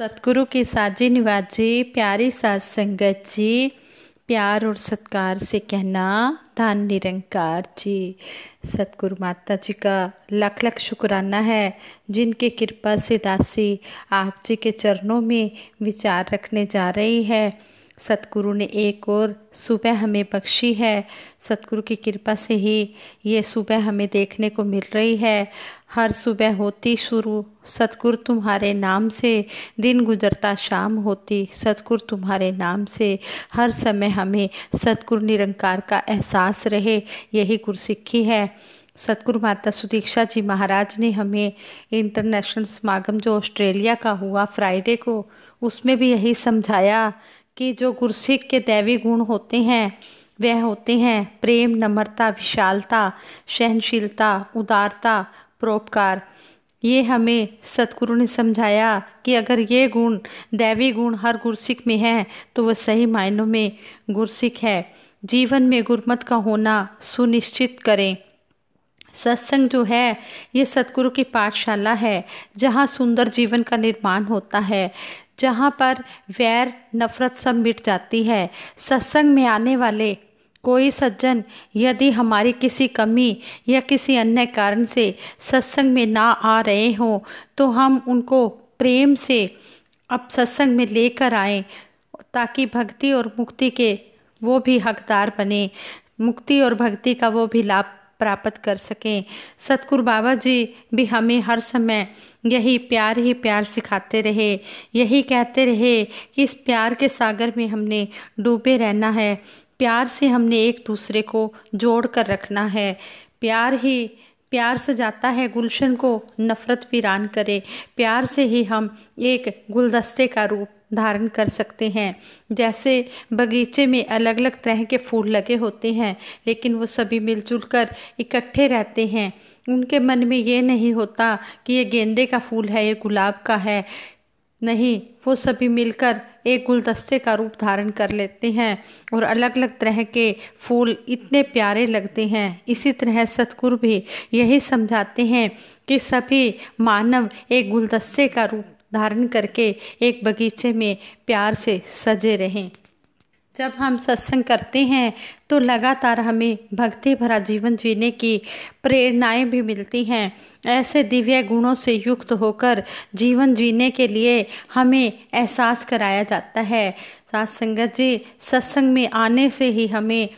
सतगुरु की साजी निवाज जी, प्यारी साज संगत जी, प्यार और सत्कार से कहना धन निरंकार जी। सतगुरु माता जी का लाख लाख शुक्राना है, जिनकी कृपा से दासी आप जी के चरणों में विचार रखने जा रही है। सतगुरु ने एक और सुबह हमें बख्शी है। सतगुरु की कृपा से ही ये सुबह हमें देखने को मिल रही है। हर सुबह होती शुरू सतगुरु तुम्हारे नाम से, दिन गुजरता शाम होती सतगुरु तुम्हारे नाम से। हर समय हमें सतगुरु निरंकार का एहसास रहे, यही गुरसिक्खी है। सतगुरु माता सुदीक्षा जी महाराज ने हमें इंटरनेशनल समागम जो ऑस्ट्रेलिया का हुआ फ्राइडे को, उसमें भी यही समझाया कि जो गुरसिख के दैवी गुण होते हैं वह होते हैं प्रेम, नम्रता, विशालता, सहनशीलता, उदारता, परोपकार। ये हमें सतगुरु ने समझाया कि अगर ये गुण दैवी गुण हर गुरसिख में है तो वह सही मायनों में गुरसिख है। जीवन में गुरमत का होना सुनिश्चित करें। सत्संग जो है ये सतगुरु की पाठशाला है, जहाँ सुंदर जीवन का निर्माण होता है, जहाँ पर वैर नफरत सब मिट जाती है। सत्संग में आने वाले कोई सज्जन यदि हमारी किसी कमी या किसी अन्य कारण से सत्संग में ना आ रहे हों तो हम उनको प्रेम से अब सत्संग में लेकर आएं, ताकि भक्ति और मुक्ति के वो भी हकदार बने, मुक्ति और भक्ति का वो भी लाभ प्राप्त कर सकें। सतगुरु बाबा जी भी हमें हर समय यही प्यार सिखाते रहे, यही कहते रहे कि इस प्यार के सागर में हमने डूबे रहना है। प्यार से हमने एक दूसरे को जोड़ कर रखना है। प्यार से जाता है गुलशन को नफरत वीरान करे। प्यार से ही हम एक गुलदस्ते का रूप धारण कर सकते हैं। जैसे बगीचे में अलग अलग तरह के फूल लगे होते हैं, लेकिन वो सभी मिलजुल कर इकट्ठे रहते हैं। उनके मन में ये नहीं होता कि ये गेंदे का फूल है, ये गुलाब का है, नहीं, वो सभी मिलकर एक गुलदस्ते का रूप धारण कर लेते हैं और अलग अलग तरह के फूल इतने प्यारे लगते हैं। इसी तरह सतगुरु भी यही समझाते हैं कि सभी मानव एक गुलदस्ते का रूप धारण करके एक बगीचे में प्यार से सजे रहें। जब हम सत्संग करते हैं तो लगातार हमें भक्ति भरा जीवन जीने की प्रेरणाएं भी मिलती हैं। ऐसे दिव्य गुणों से युक्त होकर जीवन जीने के लिए हमें एहसास कराया जाता है। साथ संगत जी, सत्संग में आने से ही हमें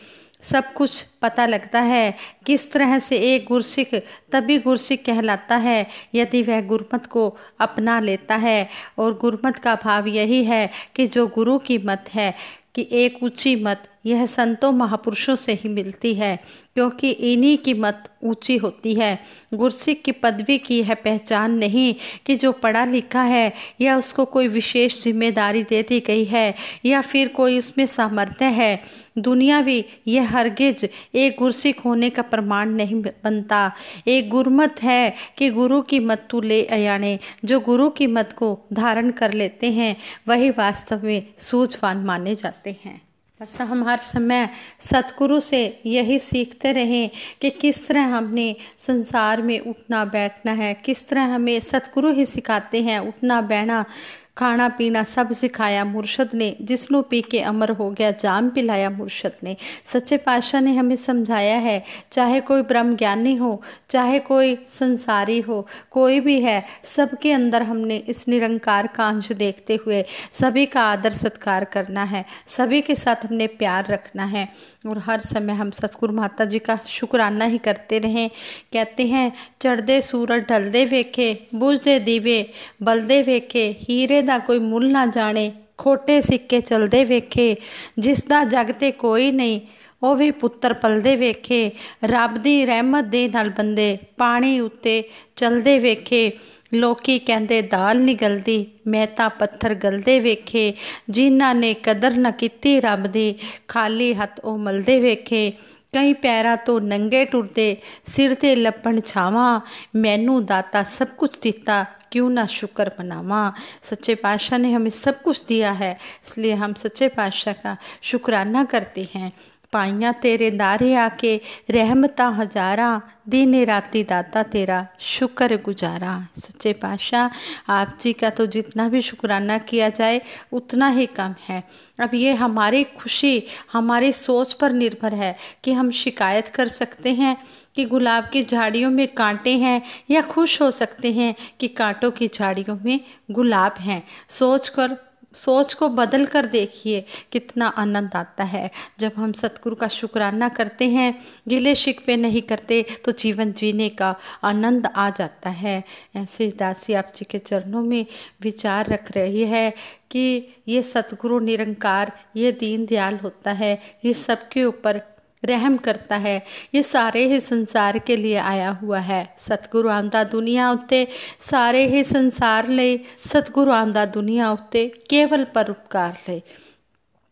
सब कुछ पता लगता है। किस तरह से एक गुरसिख तभी गुरसिख कहलाता है यदि वह गुरमत को अपना लेता है। और गुरमत का भाव यही है कि जो गुरु की मत है कि एक ऊंची मत यह संतों महापुरुषों से ही मिलती है, क्योंकि इन्हीं की मत ऊंची होती है। गुरसिख की पदवी की यह पहचान नहीं कि जो पढ़ा लिखा है या उसको कोई विशेष जिम्मेदारी दे दी गई है या फिर कोई उसमें सामर्थ्य है। दुनियावी यह हरगिज एक गुरसिख होने का प्रमाण नहीं बनता। एक गुरमत है कि गुरु की मत तू ले अयाने। जो गुरु की मत को धारण कर लेते हैं वही वास्तव में सूझवान माने जाते हैं। बस हम हर समय सतगुरु से यही सीखते रहें कि किस तरह हमने संसार में उठना बैठना है, किस तरह हमें सतगुरु ही सिखाते हैं उठना बैठना, खाना पीना सब सिखाया मुर्शद ने। जिसनु पी के अमर हो गया जाम पिलाया मुर्शद ने। सच्चे पातशाह ने हमें समझाया है, चाहे कोई ब्रह्म ज्ञानी हो, चाहे कोई संसारी हो, कोई भी है, सबके अंदर हमने इस निरंकार का अंश देखते हुए सभी का आदर सत्कार करना है, सभी के साथ हमने प्यार रखना है। और हर समय हम सतगुरु माता जी का शुक्राना ही करते रहें। कहते हैं, चढ़दे सूरज ढलदे वेखे, बुझदे दीवे बलदे वेखे, हीरे दा कोई मुल ना जाने, खोटे सिक्के चलदे वेखे, जिसदा जग ते कोई नहीं ਉਹ ਵੀ ਪੁੱਤਰ ਪਲਦੇ ਵੇਖੇ, ਰੱਬ ਦੀ ਰਹਿਮਤ ਦੇ ਨਾਲ ਬੰਦੇ ਪਾਣੀ ਉੱਤੇ ਚਲਦੇ ਵੇਖੇ। ਲੋਕੀ ਕਹਿੰਦੇ ਦਾਲ ਨਹੀਂ ਗਲਦੀ, ਮੈਂ ਤਾਂ ਪੱਥਰ ਗਲਦੇ ਵੇਖੇ। ਜਿਨ੍ਹਾਂ ਨੇ ਕਦਰ ਨਾ ਕੀਤੀ ਰੱਬ ਦੀ, ਖਾਲੀ ਹੱਥ ਉਹ ਮਲਦੇ ਵੇਖੇ। कई पैरा तो नंगे टुरदे, सिर ते लपण छावा, मैनू दाता सब कुछ दिता, क्यों ना शुक्र मनावा। सच्चे पातशाह ने हमें सब कुछ दिया है, इसलिए हम सच्चे पातशाह का शुक्राना करते हैं। पाइयां तेरे दारे आके, रहमता हजारा, दिन राती दाता तेरा शुक्र गुजारा। सच्चे पातशाह आप जी का तो जितना भी शुक्राना किया जाए उतना ही कम है। अब ये हमारी खुशी हमारी सोच पर निर्भर है कि हम शिकायत कर सकते हैं कि गुलाब की झाड़ियों में कांटे हैं, या खुश हो सकते हैं कि कांटों की झाड़ियों में गुलाब हैं। सोच को बदल कर देखिए कितना आनंद आता है जब हम सतगुरु का शुक्राना करते हैं, गिले शिकवे नहीं करते, तो जीवन जीने का आनंद आ जाता है। ऐसे दासी आप जी के चरणों में विचार रख रही है कि ये सतगुरु निरंकार, ये दीन दयाल होता है, ये सबके ऊपर रहम करता है, ये सारे ही संसार के लिए आया हुआ है। सतगुरु आंदा दुनिया उत्ते सारे ही संसार ले, सतगुरु आंदा दुनिया उत्ते केवल परोपकार ले।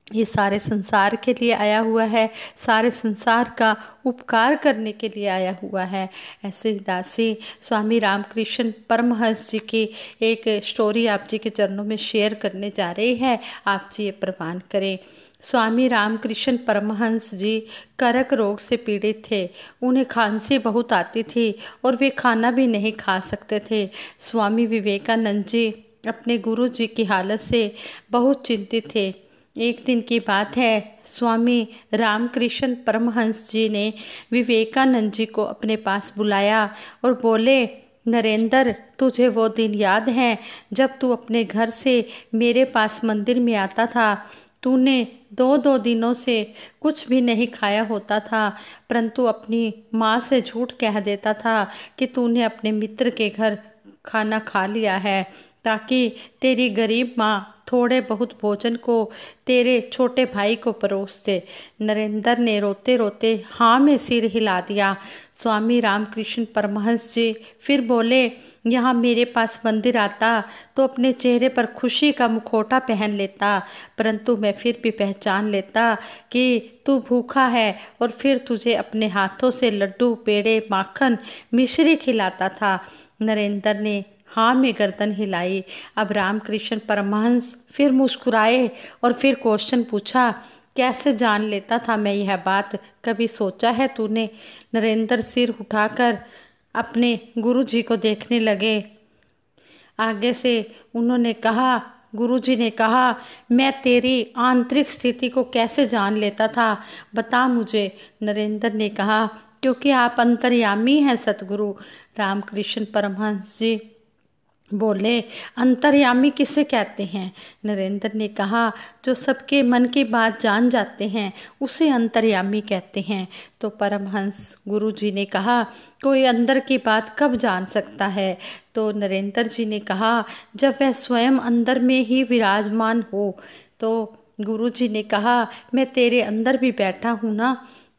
ये सारे संसार के लिए आया हुआ है, सारे संसार का उपकार करने के लिए आया हुआ है। ऐसे ही दासी स्वामी रामकृष्ण परमहंस जी की एक स्टोरी आप जी के चरणों में शेयर करने जा रही है। आप जी ये प्रवान करें। स्वामी रामकृष्ण परमहंस जी करक रोग से पीड़ित थे। उन्हें खांसी बहुत आती थी और वे खाना भी नहीं खा सकते थे। स्वामी विवेकानंद जी अपने गुरु जी की हालत से बहुत चिंतित थे। एक दिन की बात है, स्वामी रामकृष्ण परमहंस जी ने विवेकानंद जी को अपने पास बुलाया और बोले, नरेंद्र, तुझे वो दिन याद है जब तू अपने घर से मेरे पास मंदिर में आता था? तूने दो दिनों से कुछ भी नहीं खाया होता था, परंतु अपनी माँ से झूठ कह देता था कि तूने अपने मित्र के घर खाना खा लिया है, ताकि तेरी गरीब माँ थोड़े बहुत भोजन को तेरे छोटे भाई को परोस दे। नरेंद्र ने रोते रोते हाँ में सिर हिला दिया। स्वामी रामकृष्ण परमहंस जी फिर बोले, यहाँ मेरे पास मंदिर आता तो अपने चेहरे पर खुशी का मुखौटा पहन लेता, परंतु मैं फिर भी पहचान लेता कि तू भूखा है, और फिर तुझे अपने हाथों से लड्डू, पेड़े, माखन, मिश्री खिलाता था। नरेंद्र ने हाँ में गर्दन हिलाई। अब रामकृष्ण परमहंस फिर मुस्कुराए और फिर क्वेश्चन पूछा, कैसे जान लेता था मैं यह बात? कभी सोचा है तूने? नरेंद्र सिर उठाकर अपने गुरु जी को देखने लगे। आगे से उन्होंने कहा, गुरुजी ने कहा, मैं तेरी आंतरिक स्थिति को कैसे जान लेता था, बता मुझे। नरेंद्र ने कहा, क्योंकि आप अंतर्यामी हैं सतगुरु। रामकृष्ण परमहंस जी बोले, अंतर्यामी किसे कहते हैं? नरेंद्र ने कहा, जो सबके मन की बात जान जाते हैं उसे अंतर्यामी कहते हैं। तो परमहंस गुरुजी ने कहा, कोई अंदर की बात कब जान सकता है? तो नरेंद्र जी ने कहा, जब वह स्वयं अंदर में ही विराजमान हो। तो गुरुजी ने कहा, मैं तेरे अंदर भी बैठा हूँ ना?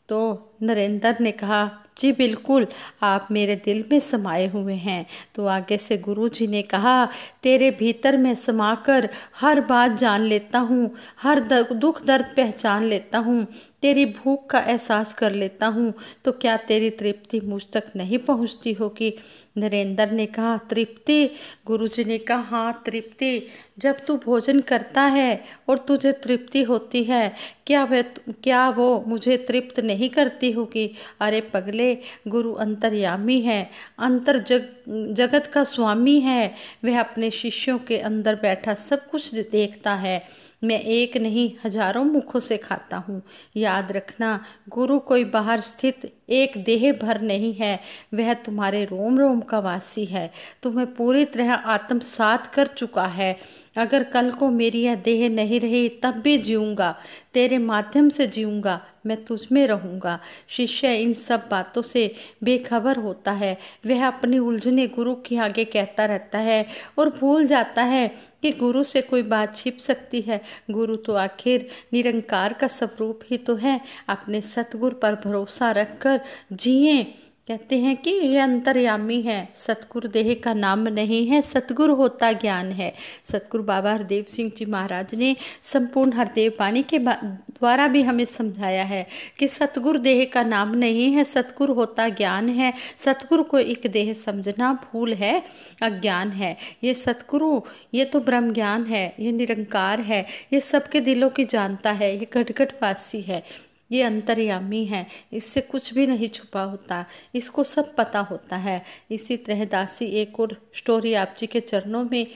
तो नरेंद्र ने कहा, जी बिल्कुल, आप मेरे दिल में समाये हुए हैं। तो आगे से गुरुजी ने कहा, तेरे भीतर मैं समाकर हर बात जान लेता हूँ, हर दुख दर्द पहचान लेता हूँ, तेरी भूख का एहसास कर लेता हूँ, तो क्या तेरी तृप्ति मुझ तक नहीं पहुँचती होगी? नरेंद्र ने कहा, तृप्ति? गुरुजी ने कहा, हाँ तृप्ति। जब तू भोजन करता है और तुझे तृप्ति होती है, क्या वो मुझे तृप्त नहीं करती होगी? अरे पगले, गुरु अंतर्यामी है, जगत का स्वामी है। वह अपने शिष्यों के अंदर बैठा सब कुछ देखता है। मैं एक नहीं हजारों मुखों से खाता हूँ। याद रखना, गुरु कोई बाहर स्थित एक देह भर नहीं है, वह तुम्हारे रोम रोम का वासी है, तुम्हें पूरी तरह आत्मसात कर चुका है। अगर कल को मेरी यह देह नहीं रही तब भी जीऊँगा, तेरे माध्यम से जीऊँगा, मैं तुझ में रहूँगा। शिष्य इन सब बातों से बेखबर होता है। वह अपनी उलझने गुरु के आगे कहता रहता है और भूल जाता है कि गुरु से कोई बात छिप सकती है। गुरु तो आखिर निरंकार का स्वरूप ही तो है। अपने सतगुरु पर भरोसा रखकर जिए। कहते हैं कि ये अंतर्यामी है, सतगुरु देह का नाम नहीं है, सतगुरु होता ज्ञान है। सतगुरु बाबा हरदेव सिंह जी महाराज ने संपूर्ण हरदेव वाणी के द्वारा भी हमें समझाया है कि सतगुरु देह का नाम नहीं है, सतगुरु होता ज्ञान है। सतगुरु को एक देह समझना भूल है, अज्ञान है। ये सतगुरु, ये तो ब्रह्म ज्ञान है, ये निरंकार है, ये सबके दिलों की जानता है, ये घट घट वासी है। ये अंतर्यामी है, इससे कुछ भी नहीं छुपा होता, इसको सब पता होता है। इसी तरह दासी एक और स्टोरी आप जी के चरणों में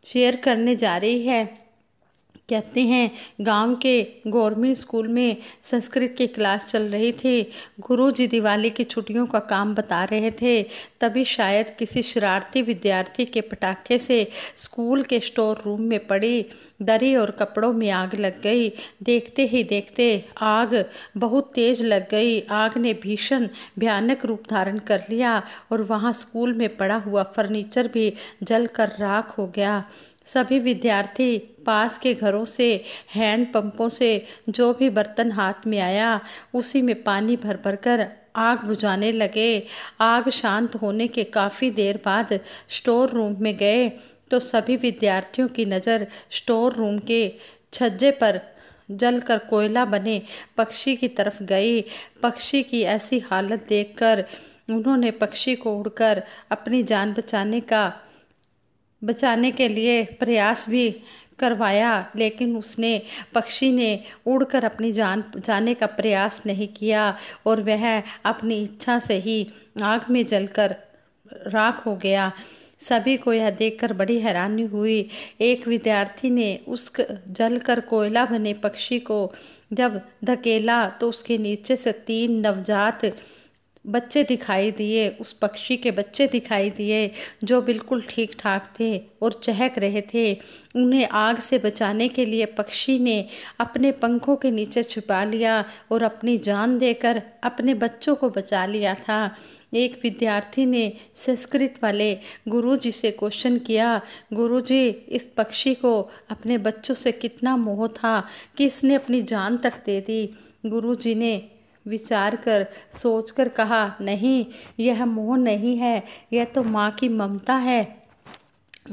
शेयर करने जा रही है। कहते हैं गांव के गवर्नमेंट स्कूल में संस्कृत की क्लास चल रही थी। गुरुजी दिवाली की छुट्टियों का काम बता रहे थे। तभी शायद किसी शरारती विद्यार्थी के पटाखे से स्कूल के स्टोर रूम में पड़ी दरी और कपड़ों में आग लग गई। देखते ही देखते आग बहुत तेज लग गई। आग ने भीषण भयानक रूप धारण कर लिया और वहां स्कूल में पड़ा हुआ फर्नीचर भी जलकर राख हो गया। सभी विद्यार्थी पास के घरों से हैंड पंपों से जो भी बर्तन हाथ में आया उसी में पानी भर भर कर आग बुझाने लगे। आग शांत होने के काफ़ी देर बाद स्टोर रूम में गए तो सभी विद्यार्थियों की नज़र स्टोर रूम के छज्जे पर जलकर कोयला बने पक्षी की तरफ गई। पक्षी की ऐसी हालत देखकर उन्होंने पक्षी को उड़कर अपनी जान बचाने के लिए प्रयास भी करवाया, लेकिन पक्षी ने उड़कर अपनी जान बचाने का प्रयास नहीं किया और वह अपनी इच्छा से ही आग में जलकर राख हो गया। सभी को यह देखकर बड़ी हैरानी हुई। एक विद्यार्थी ने उस जलकर कोयला बने पक्षी को जब धकेला तो उसके नीचे से 3 नवजात बच्चे दिखाई दिए। उस पक्षी के बच्चे दिखाई दिए जो बिल्कुल ठीक ठाक थे और चहक रहे थे। उन्हें आग से बचाने के लिए पक्षी ने अपने पंखों के नीचे छुपा लिया और अपनी जान देकर अपने बच्चों को बचा लिया था। एक विद्यार्थी ने संस्कृत वाले गुरुजी से क्वेश्चन किया, गुरुजी इस पक्षी को अपने बच्चों से कितना मोह था कि इसने अपनी जान तक दे दी। गुरुजी ने विचार कर सोच कर कहा, नहीं, यह मोह नहीं है, यह तो माँ की ममता है।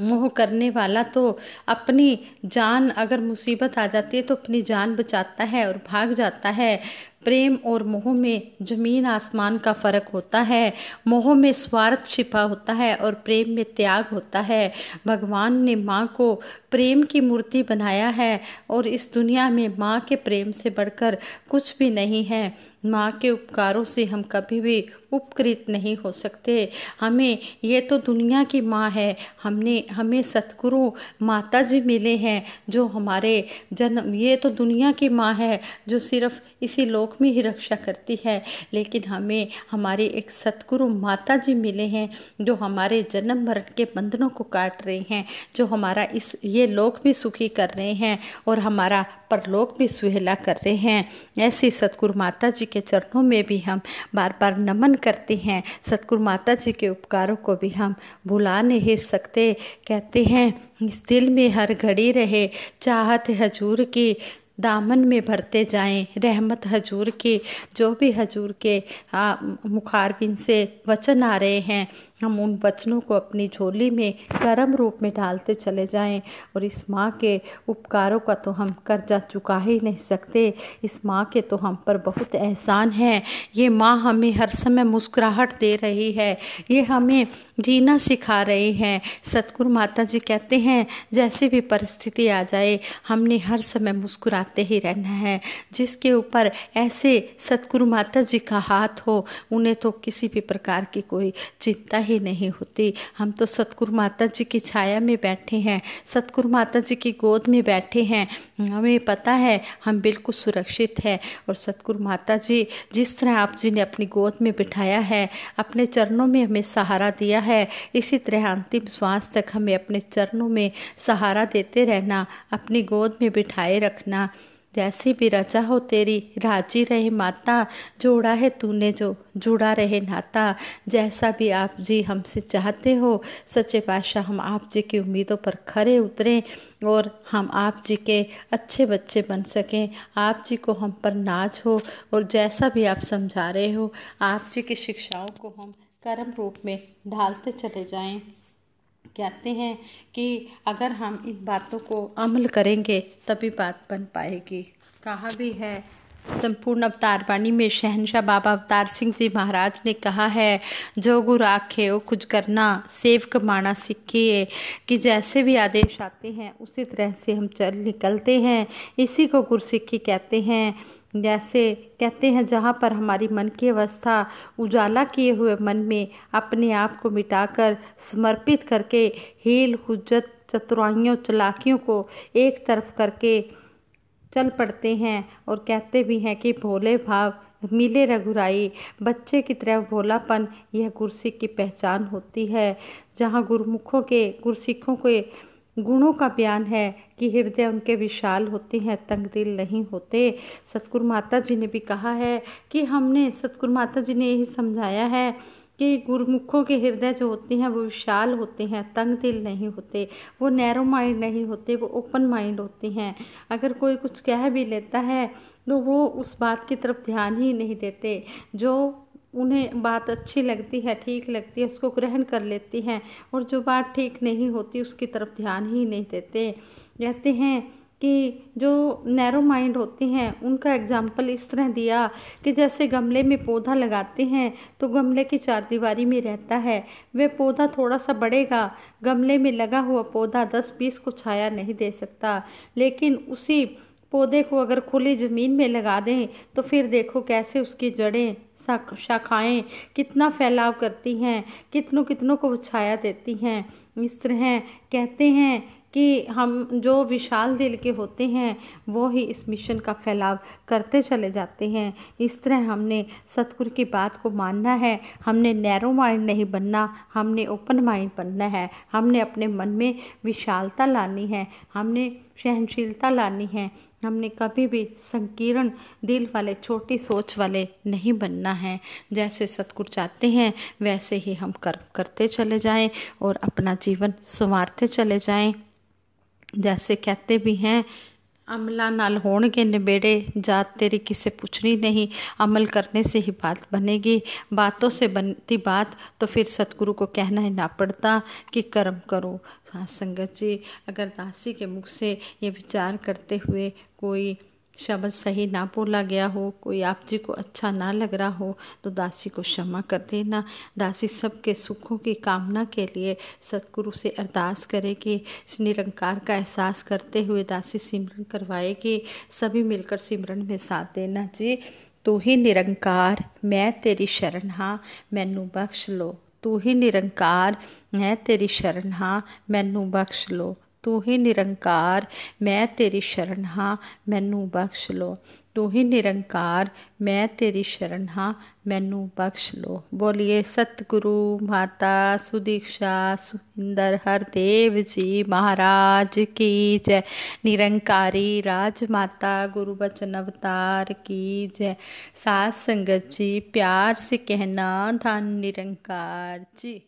मोह करने वाला तो अपनी जान, अगर मुसीबत आ जाती है तो अपनी जान बचाता है और भाग जाता है। प्रेम और मोह में जमीन आसमान का फर्क होता है। मोह में स्वार्थ छिपा होता है और प्रेम में त्याग होता है। भगवान ने माँ को प्रेम की मूर्ति बनाया है और इस दुनिया में माँ के प्रेम से बढ़कर कुछ भी नहीं है। माँ के उपकारों से हम कभी भी उपकृत नहीं हो सकते। ये तो दुनिया की माँ है। हमें सतगुरु माता जी मिले हैं जो हमारे जन्म, ये तो दुनिया की माँ है जो सिर्फ इसी लोक में ही रक्षा करती है, लेकिन हमें हमारी एक सतगुरु माता जी मिले हैं जो हमारे जन्म मरण के बंधनों को काट रहे हैं, जो हमारा ये लोक भी सुखी कर रहे हैं और हमारा परलोक भी सुहेला कर रहे हैं। ऐसी सतगुरु माता जी के चरणों में भी हम बार बार नमन करते हैं। सतगुरु माता जी के उपकारों को भी हम भुला नहीं सकते। कहते हैं इस दिल में हर घड़ी रहे चाहत हजूर की, दामन में भरते जाएं रहमत हजूर की। जो भी हजूर के मुखारबिन से वचन आ रहे हैं, हम उन वचनों को अपनी झोली में कर्म रूप में डालते चले जाएं। और इस माँ के उपकारों का तो हम कर्जा चुका ही नहीं सकते। इस माँ के तो हम पर बहुत एहसान है। ये माँ हमें हर समय मुस्कुराहट दे रही है, ये हमें जीना सिखा रही है। सतगुरु माता जी कहते हैं जैसी भी परिस्थिति आ जाए हमने हर समय मुस्कुराते ही रहना है। जिसके ऊपर ऐसे सतगुरु माता जी का हाथ हो उन्हें तो किसी भी प्रकार की कोई चिंता ही नहीं होती। हम तो सतगुरु माता जी की छाया में बैठे हैं, सतगुरु माता जी की गोद में बैठे हैं। हमें पता है हम बिल्कुल सुरक्षित हैं। और सतगुरु माता जी जिस तरह आप जी ने अपनी गोद में बिठाया है, अपने चरणों में हमें सहारा दिया है, इसी तरह अंतिम श्वास तक हमें अपने चरणों में सहारा देते रहना, अपनी गोद में बिठाए रखना। जैसी भी रजा हो तेरी राजी रहे माता, जोड़ा है तूने जो जुड़ा रहे नाता। जैसा भी आप जी हमसे चाहते हो सच्चे पातशाह हम आप जी की उम्मीदों पर खरे उतरें और हम आप जी के अच्छे बच्चे बन सकें। आप जी को हम पर नाज हो और जैसा भी आप समझा रहे हो आप जी की शिक्षाओं को हम कर्म रूप में ढालते चले जाएं। कहते हैं कि अगर हम इन बातों को अमल करेंगे तभी बात बन पाएगी। कहा भी है संपूर्ण अवतार वाणी में शहनशाह बाबा अवतार सिंह जी महाराज ने कहा है, जो गुरु आखे वो कुछ करना सेवक माना सीखिए। कि जैसे भी आदेश आते हैं उसी तरह से हम चल निकलते हैं। इसी को गुरसिक्खी कहते हैं। जैसे कहते हैं, जहाँ पर हमारी मन की अवस्था उजाला किए हुए मन में अपने आप को मिटाकर समर्पित करके हील हुज्जत चतुराइयों चालाकियों को एक तरफ करके चल पड़ते हैं और कहते भी हैं कि भोले भाव मिले रघुराई। बच्चे की तरह भोलापन यह गुरसिख की पहचान होती है। जहाँ गुरसिखों के गुणों का बयान है कि हृदय उनके विशाल होते हैं, तंग दिल नहीं होते। सतगुरु माता जी ने भी कहा है कि सतगुरु माता जी ने यही समझाया है कि गुरुमुखों के हृदय जो होते हैं वो विशाल होते हैं, तंग दिल नहीं होते, वो नैरो माइंड नहीं होते, वो ओपन माइंड होते हैं। अगर कोई कुछ कह भी लेता है तो वो उस बात की तरफ ध्यान ही नहीं देते। जो उन्हें बात अच्छी लगती है, ठीक लगती है, उसको ग्रहण कर लेती हैं, और जो बात ठीक नहीं होती उसकी तरफ ध्यान ही नहीं देते। कहते हैं कि जो नैरो माइंड होते हैं उनका एग्जाम्पल इस तरह दिया कि जैसे गमले में पौधा लगाते हैं तो गमले की चारदीवारी में रहता है, वह पौधा थोड़ा सा बढ़ेगा, गमले में लगा हुआ पौधा 10-20 को छाया नहीं दे सकता। लेकिन उसी पौधे को अगर खुली ज़मीन में लगा दें तो फिर देखो कैसे उसकी जड़ें शाखाएं कितना फैलाव करती हैं, कितनों कितनों को वो छाया देती हैं। इस तरह कहते हैं कि हम जो विशाल दिल के होते हैं वो ही इस मिशन का फैलाव करते चले जाते हैं। इस तरह हमने सतगुरु की बात को मानना है। हमने नैरो माइंड नहीं बनना, हमने ओपन माइंड बनना है। हमने अपने मन में विशालता लानी है, हमने सहनशीलता लानी है। हमने कभी भी संकीर्ण दिल वाले, छोटी सोच वाले नहीं बनना है। जैसे सतगुरु चाहते हैं वैसे ही हम करते चले जाएं और अपना जीवन संवारते चले जाएं। जैसे कहते भी हैं, अमला नाल होणगे निबेड़े, जात तेरी किसे पूछनी नहीं। अमल करने से ही बात बनेगी, बातों से बनती बात तो फिर सतगुरु को कहना ही ना पड़ता कि कर्म करो। साथ संगत जी, अगर दासी के मुख से ये विचार करते हुए कोई शब्द सही ना बोला गया हो, कोई आप जी को अच्छा ना लग रहा हो तो दासी को क्षमा कर देना। दासी सबके सुखों की कामना के लिए सतगुरु से अरदास करेगी। इस निरंकार का एहसास करते हुए दासी सिमरन करवाएगी। सभी मिलकर सिमरन में साथ देना जी। तू ही निरंकार मैं तेरी शरण हाँ, मैनू बख्श लो। तू ही निरंकार मैं तेरी शरण हाँ, मैनू बख्श लो। तू ही निरंकार मैं तेरी शरण हाँ, मैनू बख्श लो। तू ही निरंकार मैं तेरी शरण हाँ, मैनू बख्श लो। बोलिए सतगुरु माता सुदीक्षा सुंदर हरदेव जी महाराज की जय। निरंकारी राजमाता गुरु बचन अवतार की जय। साथ संगत जी प्यार से कहना धन निरंकार जी।